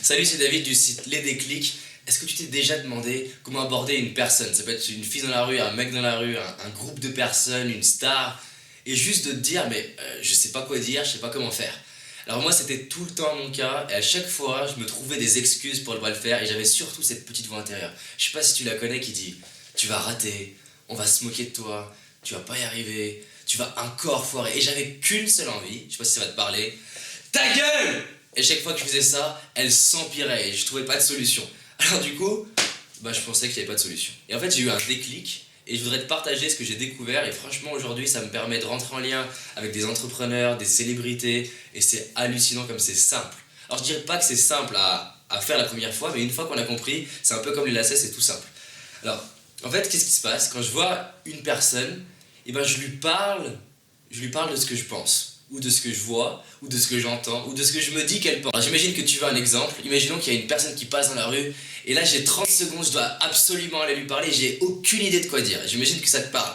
Salut, c'est David du site Les Déclics. Est-ce que tu t'es déjà demandé comment aborder une personne? Ça peut être une fille dans la rue, un mec dans la rue, un groupe de personnes, une star, et juste de te dire, mais je sais pas quoi dire, je sais pas comment faire. Alors moi, c'était tout le temps mon cas, et à chaque fois, je me trouvais des excuses pour ne pas le faire, et j'avais surtout cette petite voix intérieure. Je sais pas si tu la connais qui dit, tu vas rater, on va se moquer de toi, tu vas pas y arriver, tu vas encore foirer. Et j'avais qu'une seule envie, je sais pas si ça va te parler, ta gueule! Et chaque fois que je faisais ça, elle s'empirait et je trouvais pas de solution. Alors du coup, je pensais qu'il n'y avait pas de solution. Et en fait, j'ai eu un déclic et je voudrais te partager ce que j'ai découvert. Et franchement, aujourd'hui, ça me permet de rentrer en lien avec des entrepreneurs, des célébrités. Et c'est hallucinant comme c'est simple. Alors je dirais pas que c'est simple à faire la première fois, mais une fois qu'on a compris, c'est un peu comme les lacets, c'est tout simple. Alors, en fait, qu'est-ce qui se passe? Quand je vois une personne, je lui parle de ce que je pense, ou de ce que je vois, ou de ce que j'entends, ou de ce que je me dis qu'elle pense. Alors j'imagine que tu veux un exemple. Imaginons qu'il y a une personne qui passe dans la rue, et là j'ai 30 secondes, je dois absolument aller lui parler, j'ai aucune idée de quoi dire. J'imagine que ça te parle.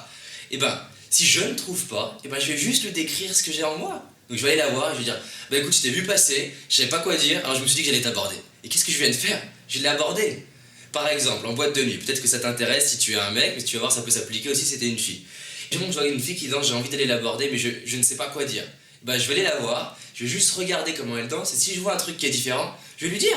Si je ne trouve pas, je vais juste lui décrire ce que j'ai en moi. Donc je vais aller la voir et je vais dire, écoute, je t'ai vu passer, je savais pas quoi dire, alors je me suis dit que j'allais t'aborder. Et qu'est-ce que je viens de faire? Je l'ai abordé. Par exemple, en boîte de nuit, peut-être que ça t'intéresse si tu es un mec, mais tu vas voir, ça peut s'appliquer aussi si t'es une fille. Je vois une fille qui danse, j'ai envie d'aller l'aborder, mais je ne sais pas quoi dire. Je vais aller la voir, je vais juste regarder comment elle danse, et si je vois un truc qui est différent, je vais lui dire.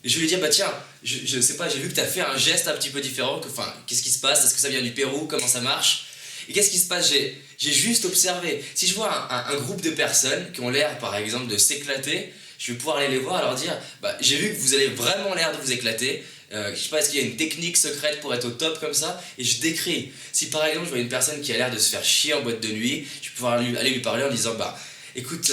Et je vais lui dire, tiens, je sais pas, j'ai vu que t'as fait un geste un petit peu différent, qu'est-ce qui se passe? Est-ce que ça vient du Pérou? Comment ça marche? Et qu'est-ce qui se passe? J'ai juste observé. Si je vois un groupe de personnes qui ont l'air, par exemple, de s'éclater, je vais pouvoir aller les voir et leur dire, j'ai vu que vous avez vraiment l'air de vous éclater. Je sais pas, est-ce qu'il y a une technique secrète pour être au top comme ça? Et je décris. Si par exemple je vois une personne qui a l'air de se faire chier en boîte de nuit, je vais pouvoir aller lui parler en disant, écoute,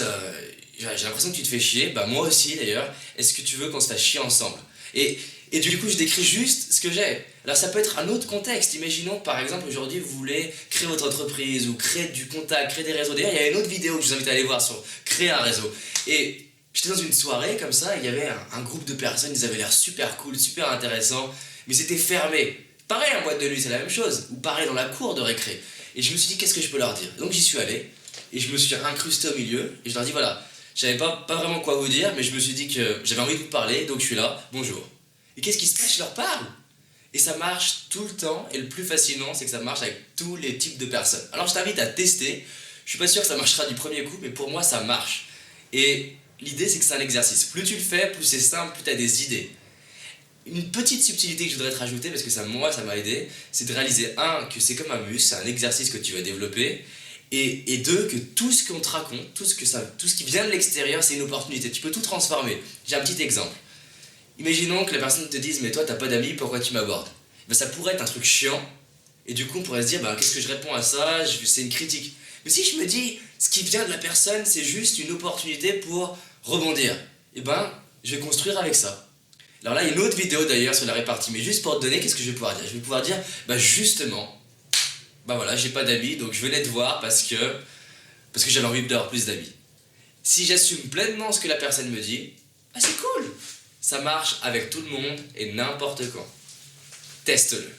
j'ai l'impression que tu te fais chier, moi aussi d'ailleurs, est-ce que tu veux qu'on se fasse chier ensemble? Et du coup je décris juste ce que j'ai. Alors ça peut être un autre contexte. Imaginons que par exemple aujourd'hui vous voulez créer votre entreprise ou créer du contact, créer des réseaux. D'ailleurs il y a une autre vidéo que je vous invite à aller voir sur créer un réseau. Et j'étais dans une soirée comme ça, il y avait un groupe de personnes, ils avaient l'air super cool, super intéressants, mais c'était fermé. Pareil en boîte de nuit, c'est la même chose, ou pareil dans la cour de récré. Et je me suis dit, qu'est-ce que je peux leur dire? Donc j'y suis allé, et je me suis incrusté au milieu, et je leur ai dit, voilà, je savais pas vraiment quoi vous dire, mais je me suis dit que j'avais envie de vous parler, donc je suis là, bonjour. Et qu'est-ce qui se passe? Je leur parle. Et ça marche tout le temps, et le plus fascinant, c'est que ça marche avec tous les types de personnes. Alors je t'invite à tester, je suis pas sûr que ça marchera du premier coup, mais pour moi ça marche. Et l'idée, c'est que c'est un exercice. Plus tu le fais, plus c'est simple, plus tu as des idées. Une petite subtilité que je voudrais te rajouter, parce que ça m'a aidé, c'est de réaliser, un, que c'est comme un muscle, c'est un exercice que tu vas développer, et deux, que tout ce qu'on te raconte, tout ce qui vient de l'extérieur, c'est une opportunité. Tu peux tout transformer. J'ai un petit exemple. Imaginons que la personne te dise, mais toi, t'as pas d'amis, pourquoi tu m'abordes? Ça pourrait être un truc chiant, et du coup, on pourrait se dire, qu'est-ce que je réponds à ça? C'est une critique. Mais si je me dis, ce qui vient de la personne, c'est juste une opportunité pour rebondir, je vais construire avec ça. Alors là, il y a une autre vidéo d'ailleurs sur la répartie, mais juste pour te donner, qu'est-ce que je vais pouvoir dire? Je vais pouvoir dire, justement, voilà, j'ai pas d'amis, donc je venais te voir parce que j'avais envie d'avoir plus d'amis. Si j'assume pleinement ce que la personne me dit, c'est cool. Ça marche avec tout le monde et n'importe quand. Teste-le.